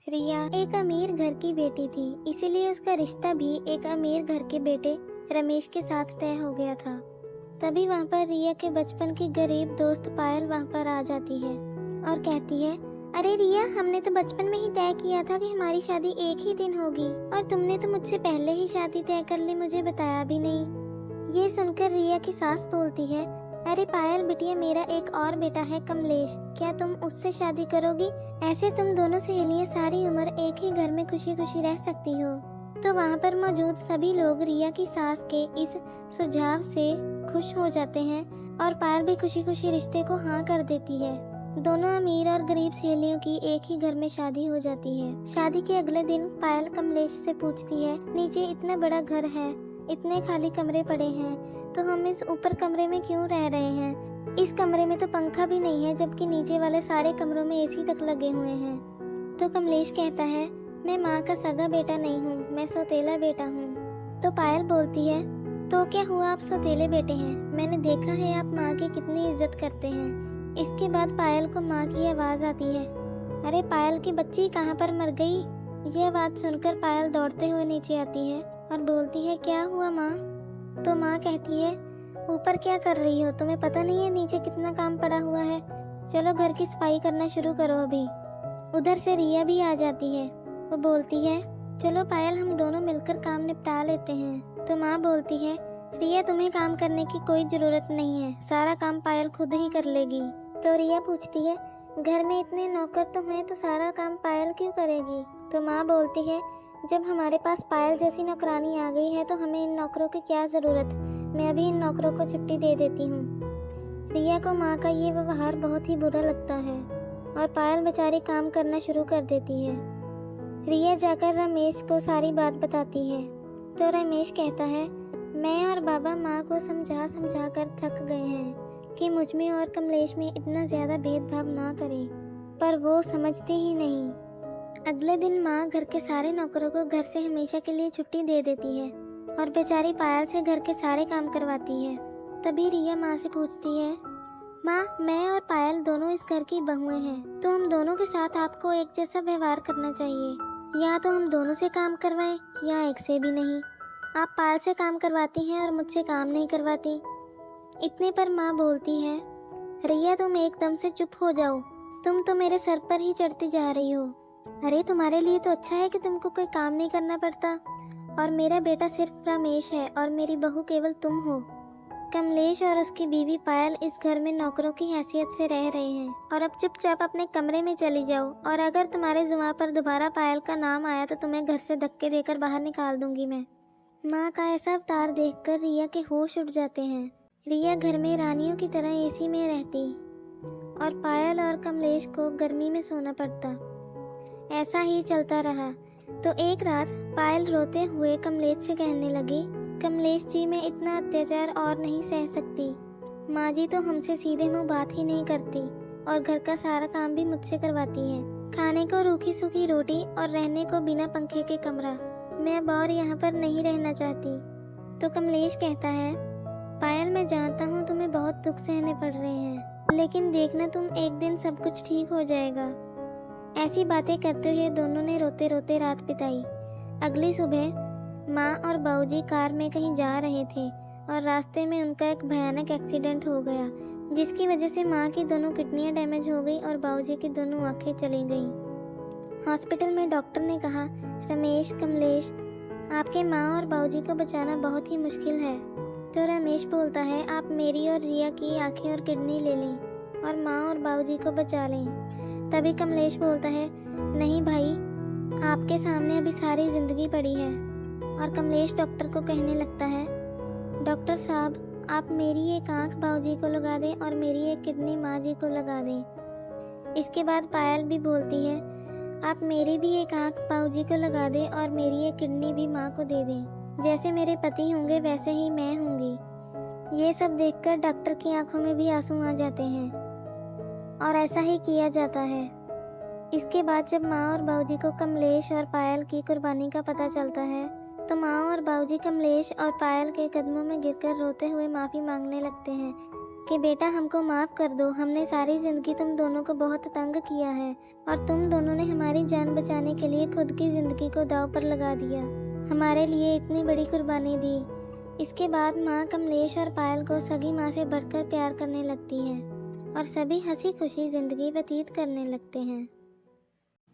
रिया एक अमीर घर की बेटी थी, इसीलिए उसका रिश्ता भी एक अमीर घर के बेटे रमेश के साथ तय हो गया था। तभी वहाँ पर रिया के बचपन की गरीब दोस्त पायल वहाँ पर आ जाती है और कहती है, अरे रिया, हमने तो बचपन में ही तय किया था कि हमारी शादी एक ही दिन होगी और तुमने तो मुझसे पहले ही शादी तय कर ली, मुझे बताया भी नहीं। ये सुनकर रिया की सास बोलती है, अरे पायल बिटिया, मेरा एक और बेटा है कमलेश, क्या तुम उससे शादी करोगी? ऐसे तुम दोनों सहेलियां सारी उम्र एक ही घर में खुशी खुशी रह सकती हो। तो वहाँ पर मौजूद सभी लोग रिया की सास के इस सुझाव से खुश हो जाते हैं और पायल भी खुशी खुशी रिश्ते को हाँ कर देती है। दोनों अमीर और गरीब सहेलियों की एक ही घर में शादी हो जाती है। शादी के अगले दिन पायल कमलेश से पूछती है, नीचे इतना बड़ा घर है, इतने खाली कमरे पड़े हैं, तो हम इस ऊपर कमरे में क्यों रह रहे हैं? इस कमरे में तो पंखा भी नहीं है, जबकि नीचे वाले सारे कमरों में एसी तक लगे हुए हैं। तो कमलेश कहता है, मैं माँ का सगा बेटा नहीं हूँ, मैं सौतेला बेटा हूँ। तो पायल बोलती है, तो क्या हुआ, आप सौतेले बेटे हैं, मैंने देखा है आप माँ की कितनी इज्जत करते हैं। इसके बाद पायल को माँ की आवाज़ आती है, अरे पायल की बच्ची कहाँ पर मर गई? ये आवाज़ सुनकर पायल दौड़ते हुए नीचे आती है और बोलती है, क्या हुआ माँ? तो माँ कहती है, ऊपर क्या कर रही हो, तुम्हें पता नहीं है नीचे कितना काम पड़ा हुआ है? चलो घर की सफाई करना शुरू करो अभी। उधर से रिया भी आ जाती है। वो बोलती है, चलो पायल, हम दोनों मिलकर काम निपटा लेते हैं। तो माँ बोलती है, रिया तुम्हें काम करने की कोई ज़रूरत नहीं है, सारा काम पायल खुद ही कर लेगी। तो रिया पूछती है, घर में इतने नौकर तो हैं, तो सारा काम पायल क्यों करेगी? तो माँ बोलती है, जब हमारे पास पायल जैसी नौकरानी आ गई है तो हमें इन नौकरों की क्या ज़रूरत, मैं अभी इन नौकरों को छुट्टी दे देती हूँ। रिया को माँ का ये व्यवहार बहुत ही बुरा लगता है और पायल बेचारी काम करना शुरू कर देती है। रिया जाकर रमेश को सारी बात बताती है। तो रमेश कहता है, मैं और बाबा माँ को समझा समझा कर थक गए हैं कि मुझ में और कमलेश में इतना ज़्यादा भेदभाव ना करें, पर वो समझती ही नहीं। अगले दिन माँ घर के सारे नौकरों को घर से हमेशा के लिए छुट्टी दे देती है और बेचारी पायल से घर के सारे काम करवाती है। तभी रिया माँ से पूछती है, माँ, मैं और पायल दोनों इस घर की बहुएं हैं, तो हम दोनों के साथ आपको एक जैसा व्यवहार करना चाहिए। या तो हम दोनों से काम करवाएं या एक से भी नहीं। आप पायल से काम करवाती हैं और मुझसे काम नहीं करवाती। इतने पर माँ बोलती है, रिया तुम एकदम से चुप हो जाओ, तुम तो मेरे सर पर ही चढ़ती जा रही हो। अरे तुम्हारे लिए तो अच्छा है कि तुमको कोई काम नहीं करना पड़ता, और मेरा बेटा सिर्फ रमेश है और मेरी बहू केवल तुम हो। कमलेश और उसकी बीवी पायल इस घर में नौकरों की हैसियत से रह रहे हैं और अब चुपचाप अपने कमरे में चली जाओ, और अगर तुम्हारे जुबान पर दोबारा पायल का नाम आया तो तुम्हें घर से धक्के देकर बाहर निकाल दूंगी मैं। माँ का ऐसा अवतार देखकर रिया के होश उड़ जाते हैं। रिया घर में रानियों की तरह एसी में रहती और पायल और कमलेश को गर्मी में सोना पड़ता। ऐसा ही चलता रहा। तो एक रात पायल रोते हुए कमलेश से कहने लगी, कमलेश जी, मैं इतना अत्याचार और नहीं सह सकती। माँ जी तो हमसे सीधे मुंह बात ही नहीं करती और घर का सारा काम भी मुझसे करवाती है। खाने को रूखी सूखी रोटी और रहने को बिना पंखे के कमरा। मैं अब और यहाँ पर नहीं रहना चाहती। तो कमलेश कहता है, पायल, मैं जानता हूँ तुम्हें बहुत दुख सहने पड़ रहे हैं, लेकिन देखना तुम एक दिन सब कुछ ठीक हो जाएगा। ऐसी बातें करते हुए दोनों ने रोते रोते रात बिताई। अगली सुबह माँ और बाबूजी कार में कहीं जा रहे थे और रास्ते में उनका एक भयानक एक्सीडेंट हो गया, जिसकी वजह से माँ की दोनों किडनियाँ डैमेज हो गई और बाबूजी की दोनों आंखें चली गईं। हॉस्पिटल में डॉक्टर ने कहा, रमेश, कमलेश, आपके माँ और बाबूजी को बचाना बहुत ही मुश्किल है। तो रमेश बोलता है, आप मेरी और रिया की आंखें और किडनी ले लें और माँ और बाबूजी को बचा लें। तभी कमलेश बोलता है, नहीं भाई, आपके सामने अभी सारी ज़िंदगी पड़ी है। और कमलेश डॉक्टर को कहने लगता है, डॉक्टर साहब, आप मेरी एक आंख बाबूजी को लगा दें और मेरी एक किडनी माँ जी को लगा दें। इसके बाद पायल भी बोलती है, आप मेरी भी एक आंख बाबूजी को लगा दें और मेरी एक किडनी भी माँ को दे दें। जैसे मेरे पति होंगे वैसे ही मैं होंगी। ये सब देखकर डॉक्टर की आंखों में भी आंसू आ जाते हैं और ऐसा ही किया जाता है। इसके बाद जब माँ और बाबूजी को कमलेश और पायल की कुर्बानी का पता चलता है तो माँ और बाबूजी कमलेश और पायल के कदमों में गिरकर रोते हुए माफ़ी मांगने लगते हैं। कि बेटा हमको माफ़ कर दो, हमने सारी ज़िंदगी तुम दोनों को बहुत तंग किया है और तुम दोनों ने हमारी जान बचाने के लिए खुद की ज़िंदगी को दांव पर लगा दिया, हमारे लिए इतनी बड़ी कुर्बानी दी। इसके बाद माँ कमलेश और पायल को सगी माँ से बढ़कर प्यार करने लगती है और सभी हंसी खुशी ज़िंदगी व्यतीत करने लगते हैं।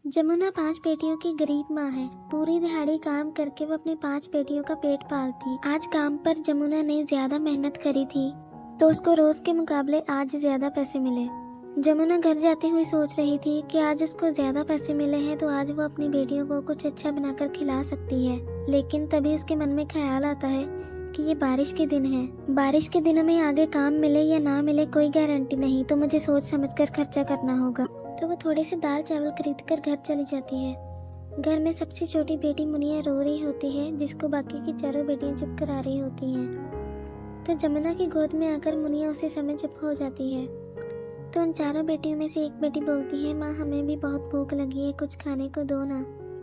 जमुना 5 बेटियों की गरीब माँ है। पूरी दिहाड़ी काम करके वो अपनी 5 बेटियों का पेट पालती। आज काम पर जमुना ने ज़्यादा मेहनत करी थी तो उसको रोज़ के मुकाबले आज ज़्यादा पैसे मिले। जमुना घर जाते हुए सोच रही थी कि आज उसको ज़्यादा पैसे मिले हैं तो आज वो अपनी बेटियों को कुछ अच्छा बनाकर खिला सकती है। लेकिन तभी उसके मन में ख्याल आता है कि ये बारिश के दिन है, बारिश के दिनों में आगे काम मिले या ना मिले कोई गारंटी नहीं, तो मुझे सोच समझकर खर्चा करना होगा। तो वो थोड़े से दाल चावल खरीद कर घर चली जाती है। घर में सबसे छोटी बेटी मुनिया रो रही होती है, जिसको बाकी की चारों बेटियां चुप करा रही होती हैं। तो जमुना की गोद में आकर मुनिया उसी समय चुप हो जाती है। तो उन चारों बेटियों में से एक बेटी बोलती है, माँ हमें भी बहुत भूख लगी है, कुछ खाने को दो ना।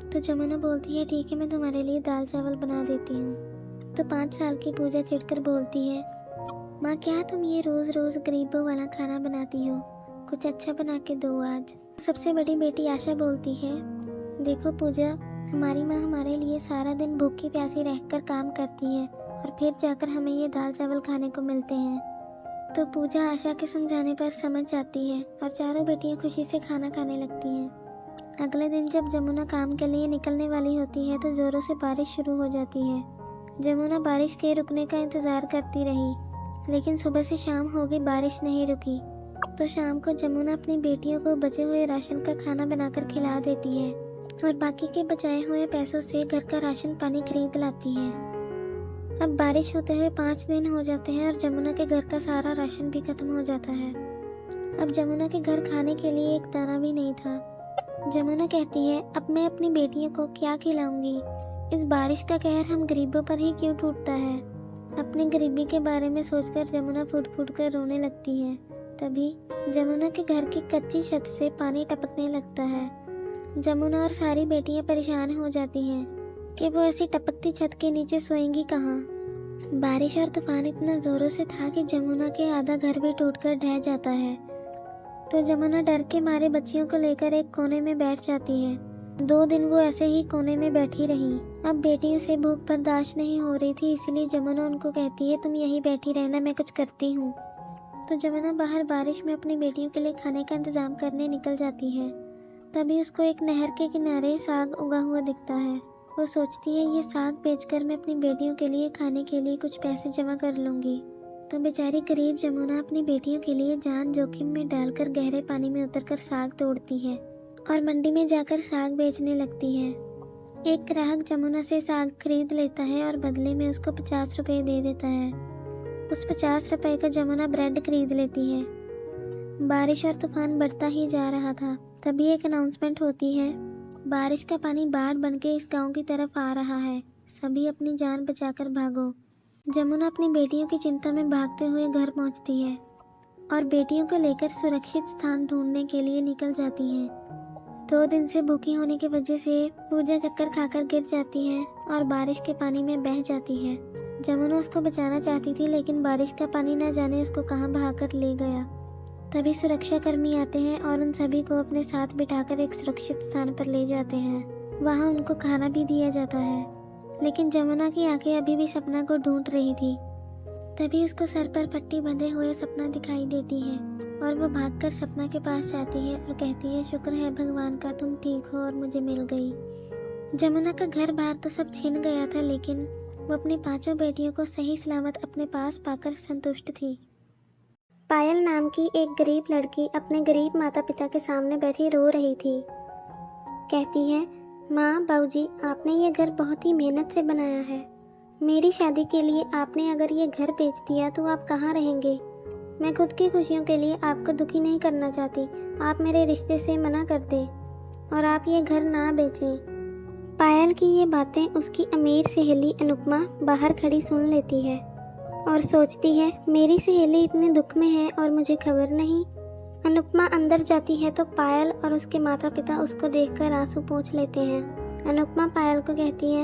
तो जमुना बोलती है, ठीक है मैं तुम्हारे लिए दाल चावल बना देती हूँ। तो 5 साल की पूजा चिढ़कर बोलती है, माँ क्या तुम ये रोज़ रोज़ गरीबों वाला खाना बनाती हो, कुछ अच्छा बना के दो आज। सबसे बड़ी बेटी आशा बोलती है, देखो पूजा, हमारी माँ हमारे लिए सारा दिन भूखी प्यासी रहकर काम करती है और फिर जाकर हमें ये दाल चावल खाने को मिलते हैं। तो पूजा आशा के समझाने पर समझ जाती है और चारों बेटियां खुशी से खाना खाने लगती हैं। अगले दिन जब जमुना काम के लिए निकलने वाली होती है तो ज़ोरों से बारिश शुरू हो जाती है। जमुना बारिश के रुकने का इंतज़ार करती रही, लेकिन सुबह से शाम हो गई, बारिश नहीं रुकी। तो शाम को जमुना अपनी बेटियों को बचे हुए राशन का खाना बनाकर खिला देती है और बाकी के बचाए हुए पैसों से घर का राशन पानी खरीद लाती है। अब बारिश होते हुए 5 दिन हो जाते हैं और जमुना के घर का सारा राशन भी खत्म हो जाता है। अब जमुना के घर खाने के लिए एक दाना भी नहीं था। जमुना कहती है, अब मैं अपनी बेटियों को क्या खिलाऊंगी, इस बारिश का कहर हम गरीबों पर ही क्यों टूटता है। अपनी गरीबी के बारे में सोचकर जमुना फूट फूट कर रोने लगती है। तभी जमुना के घर की कच्ची छत से पानी टपकने लगता है। जमुना और सारी बेटियां परेशान हो जाती हैं कि वो ऐसी टपकती छत के नीचे सोएंगी कहाँ। बारिश और तूफान इतना ज़ोरों से था कि जमुना के आधा घर भी टूटकर ढह जाता है। तो जमुना डर के मारे बच्चियों को लेकर एक कोने में बैठ जाती है। 2 दिन वो ऐसे ही कोने में बैठी रही। अब बेटियों से भूख बर्दाश्त नहीं हो रही थी, इसलिए जमुना उनको कहती है, तुम यहीं बैठी रहना, मैं कुछ करती हूँ। तो जमुना बाहर बारिश में अपनी बेटियों के लिए खाने का इंतज़ाम करने निकल जाती है। तभी उसको एक नहर के किनारे साग उगा हुआ दिखता है। वो सोचती है, ये साग बेचकर मैं अपनी बेटियों के लिए खाने के लिए कुछ पैसे जमा कर लूँगी। तो बेचारी गरीब जमुना अपनी बेटियों के लिए जान जोखिम में डालकर गहरे पानी में उतरकर साग तोड़ती है और मंडी में जाकर साग बेचने लगती है। एक ग्राहक जमुना से साग खरीद लेता है और बदले में उसको 50 रुपये दे देता है। उस 50 रुपये का जमुना ब्रेड खरीद लेती है। बारिश और तूफान बढ़ता ही जा रहा था। तभी एक अनाउंसमेंट होती है, बारिश का पानी बाढ़ बनके इस गांव की तरफ आ रहा है, सभी अपनी जान बचाकर भागो। जमुना अपनी बेटियों की चिंता में भागते हुए घर पहुंचती है और बेटियों को लेकर सुरक्षित स्थान ढूंढने के लिए निकल जाती है। 2 दिन से भूखी होने की वजह से पूजा चक्कर खाकर गिर जाती है और बारिश के पानी में बह जाती है। जमुना उसको बचाना चाहती थी, लेकिन बारिश का पानी न जाने उसको कहाँ बहाकर ले गया। तभी सुरक्षाकर्मी आते हैं और उन सभी को अपने साथ बिठाकर एक सुरक्षित स्थान पर ले जाते हैं। वहाँ उनको खाना भी दिया जाता है, लेकिन जमुना की आंखें अभी भी सपना को ढूंढ रही थी। तभी उसको सर पर पट्टी बंधे हुए सपना दिखाई देती है और वो भागकर सपना के पास जाती है और कहती है, शुक्र है भगवान का तुम ठीक हो और मुझे मिल गई। जमुना का घर बार तो सब छिन गया था, लेकिन वो अपनी 5 बेटियों को सही सलामत अपने पास पाकर संतुष्ट थी। पायल नाम की एक गरीब लड़की अपने गरीब माता पिता के सामने बैठी रो रही थी। कहती है, माँ बाबूजी, आपने ये घर बहुत ही मेहनत से बनाया है। मेरी शादी के लिए आपने अगर ये घर बेच दिया तो आप कहाँ रहेंगे। मैं खुद की खुशियों के लिए आपको दुखी नहीं करना चाहती। आप मेरे रिश्ते से मना कर दें और आप ये घर ना बेचें। पायल की ये बातें उसकी अमीर सहेली अनुपमा बाहर खड़ी सुन लेती है और सोचती है, मेरी सहेली इतने दुख में है और मुझे खबर नहीं। अनुपमा अंदर जाती है तो पायल और उसके माता पिता उसको देखकर आंसू पोंछ लेते हैं। अनुपमा पायल को कहती है,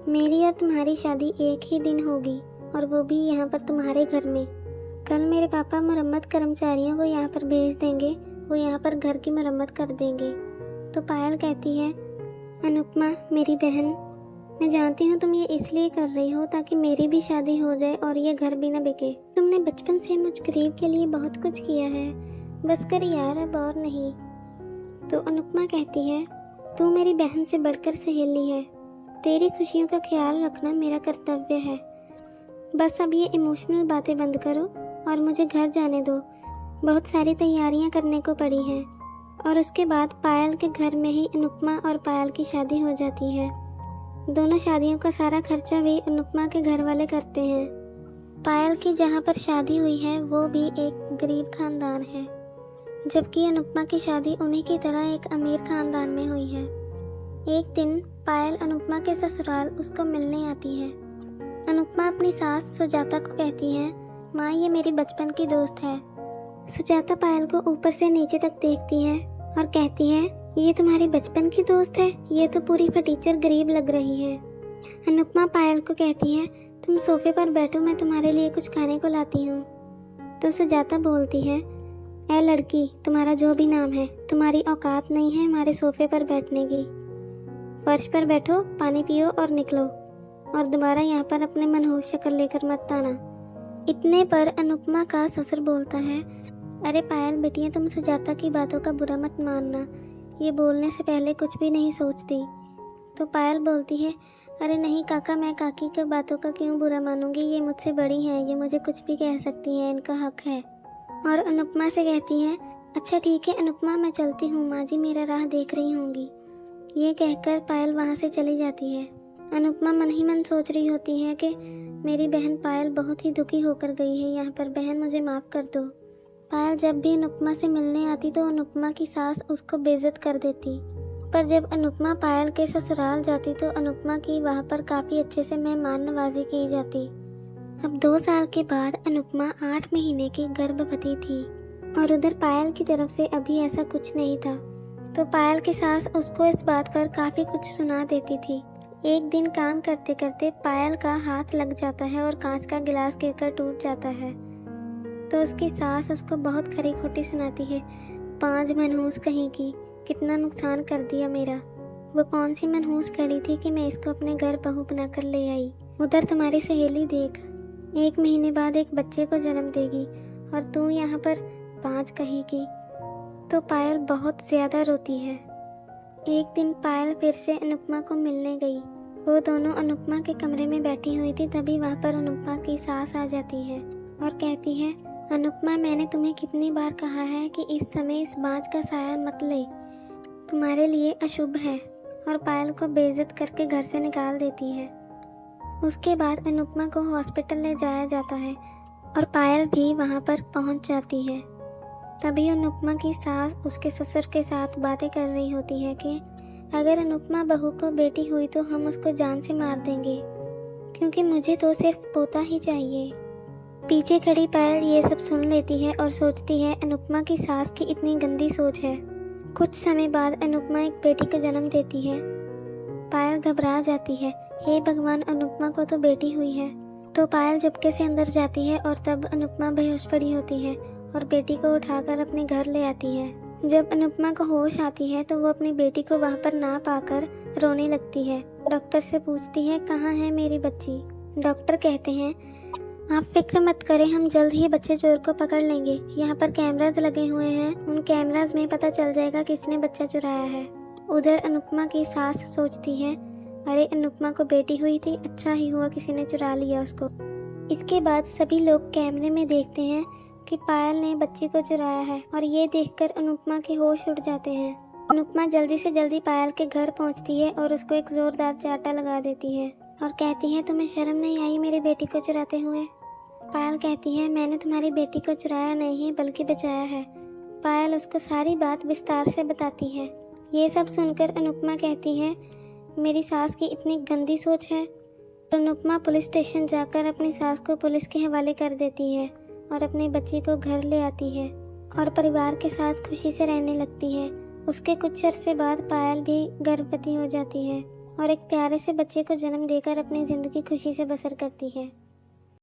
मेरी और तुम्हारी शादी एक ही दिन होगी और वो भी यहाँ पर तुम्हारे घर में। कल मेरे पापा मरम्मत कर्मचारियों को यहाँ पर भेज देंगे, वो यहाँ पर घर की मरम्मत कर देंगे। तो पायल कहती है, अनुपमा मेरी बहन, मैं जानती हूँ तुम ये इसलिए कर रही हो ताकि मेरी भी शादी हो जाए और ये घर भी ना बिके। तुमने बचपन से मुझ गरीब के लिए बहुत कुछ किया है, बस कर यार अब और नहीं। तो अनुपमा कहती है, तू मेरी बहन से बढ़कर सहेली है, तेरी खुशियों का ख्याल रखना मेरा कर्तव्य है। बस अब ये इमोशनल बातें बंद करो और मुझे घर जाने दो। बहुत सारी तैयारियां करने को पड़ी हैं। और उसके बाद पायल के घर में ही अनुपमा और पायल की शादी हो जाती है। दोनों शादियों का सारा खर्चा भी अनुपमा के घर वाले करते हैं। पायल की जहाँ पर शादी हुई है वो भी एक गरीब खानदान है, जबकि अनुपमा की शादी उन्हीं की तरह एक अमीर खानदान में हुई है। एक दिन पायल अनुपमा के ससुराल उसको मिलने आती है। अनुपमा अपनी सास सुजाता को कहती है, माँ ये मेरी बचपन की दोस्त है। सुजाता पायल को ऊपर से नीचे तक देखती है और कहती है, ये तुम्हारी बचपन की दोस्त है? ये तो पूरी फटीचर गरीब लग रही है। अनुपमा पायल को कहती है, तुम सोफे पर बैठो, मैं तुम्हारे लिए कुछ खाने को लाती हूँ। तो सुजाता बोलती है, ऐ लड़की, तुम्हारा जो भी नाम है, तुम्हारी औकात नहीं है हमारे सोफे पर बैठने की। फर्श पर बैठो, पानी पियो और निकलो, और दोबारा यहाँ पर अपने मनहूस शक्ल लेकर मत आना। इतने पर अनुपमा का ससुर बोलता है, अरे पायल बेटियाँ, तुम सुजाता की बातों का बुरा मत मानना, ये बोलने से पहले कुछ भी नहीं सोचती। तो पायल बोलती है, अरे नहीं काका, मैं काकी की बातों का क्यों बुरा मानूंगी, ये मुझसे बड़ी हैं, ये मुझे कुछ भी कह सकती हैं, इनका हक है। और अनुपमा से कहती है, अच्छा ठीक है अनुपमा, मैं चलती हूँ, माँ जी मेरा राह देख रही होंगी। ये कहकर पायल वहाँ से चली जाती है। अनुपमा मन ही मन सोच रही होती है कि मेरी बहन पायल बहुत ही दुखी होकर गई है यहाँ पर, बहन मुझे माफ़ कर दो। पायल जब भी अनुपमा से मिलने आती तो अनुपमा की सास उसको बेइज्जत कर देती, पर जब अनुपमा पायल के ससुराल जाती तो अनुपमा की वहाँ पर काफ़ी अच्छे से मेहमान नवाजी की जाती। अब 2 साल के बाद अनुपमा 8 महीने की गर्भवती थी और उधर पायल की तरफ से अभी ऐसा कुछ नहीं था। तो पायल की सास उसको इस बात पर काफ़ी कुछ सुना देती थी। एक दिन काम करते करते पायल का हाथ लग जाता है और कांच का गिलास गिरकर टूट जाता है। तो उसकी सास उसको बहुत खरी खोटी सुनाती है, 5 मनहूस कहीं की, कितना नुकसान कर दिया मेरा। वो कौन सी मनहूस खड़ी थी कि मैं इसको अपने घर बहू बनाकर ले आई। उधर तुम्हारी सहेली देख, 1 महीने बाद एक बच्चे को जन्म देगी और तू यहाँ पर 5 कहीं की। तो पायल बहुत ज़्यादा रोती है। एक दिन पायल फिर से अनुपमा को मिलने गई। वो दोनों अनुपमा के कमरे में बैठी हुई थी, तभी वहाँ पर अनुपमा की सास आ जाती है और कहती है, अनुपमा मैंने तुम्हें कितनी बार कहा है कि इस समय इस बाज का साया मत ले, तुम्हारे लिए अशुभ है। और पायल को बेइज्जत करके घर से निकाल देती है। उसके बाद अनुपमा को हॉस्पिटल ले जाया जाता है और पायल भी वहाँ पर पहुँच जाती है। तभी अनुपमा की सास उसके ससुर के साथ बातें कर रही होती है कि अगर अनुपमा बहू को बेटी हुई तो हम उसको जान से मार देंगे, क्योंकि मुझे तो सिर्फ पोता ही चाहिए। पीछे खड़ी पायल ये सब सुन लेती है और सोचती है अनुपमा की सास की इतनी गंदी सोच है। कुछ समय बाद अनुपमा एक बेटी को जन्म देती है। पायल घबरा जाती है, हे भगवान, अनुपमा को तो बेटी हुई है। तो पायल चुपके से अंदर जाती है और तब अनुपमा बेहोश पड़ी होती है और बेटी को उठाकर अपने घर ले आती है। जब अनुपमा को होश आती है तो वो अपनी बेटी को वहाँ पर ना पाकर रोने लगती है। डॉक्टर से पूछती है, कहाँ है मेरी बच्ची। डॉक्टर कहते हैं, आप फिक्र मत करें, हम जल्द ही बच्चे चोर को पकड़ लेंगे। यहाँ पर कैमराज लगे हुए हैं, उन कैमराज में पता चल जाएगा किसने बच्चा चुराया है। उधर अनुपमा की सास सोचती है, अरे अनुपमा को बेटी हुई थी, अच्छा ही हुआ किसी ने चुरा लिया उसको। इसके बाद सभी लोग कैमरे में देखते हैं कि पायल ने बच्ची को चुराया है और ये देखकर अनुपमा के होश उड़ जाते हैं। अनुपमा जल्दी से जल्दी पायल के घर पहुँचती है और उसको एक ज़ोरदार चाटा लगा देती है और कहती है, तुम्हें शर्म नहीं आई मेरी बेटी को चुराते हुए। पायल कहती है, मैंने तुम्हारी बेटी को चुराया नहीं बल्कि बचाया है। पायल उसको सारी बात विस्तार से बताती है। ये सब सुनकर अनुपमा कहती है, मेरी सास की इतनी गंदी सोच है। तो अनुपमा पुलिस स्टेशन जाकर अपनी सास को पुलिस के हवाले कर देती है और अपनी बच्ची को घर ले आती है और परिवार के साथ खुशी से रहने लगती है। उसके कुछ अरसे बाद पायल भी गर्भवती हो जाती है और एक प्यारे से बच्चे को जन्म देकर अपनी ज़िंदगी खुशी से बसर करती है।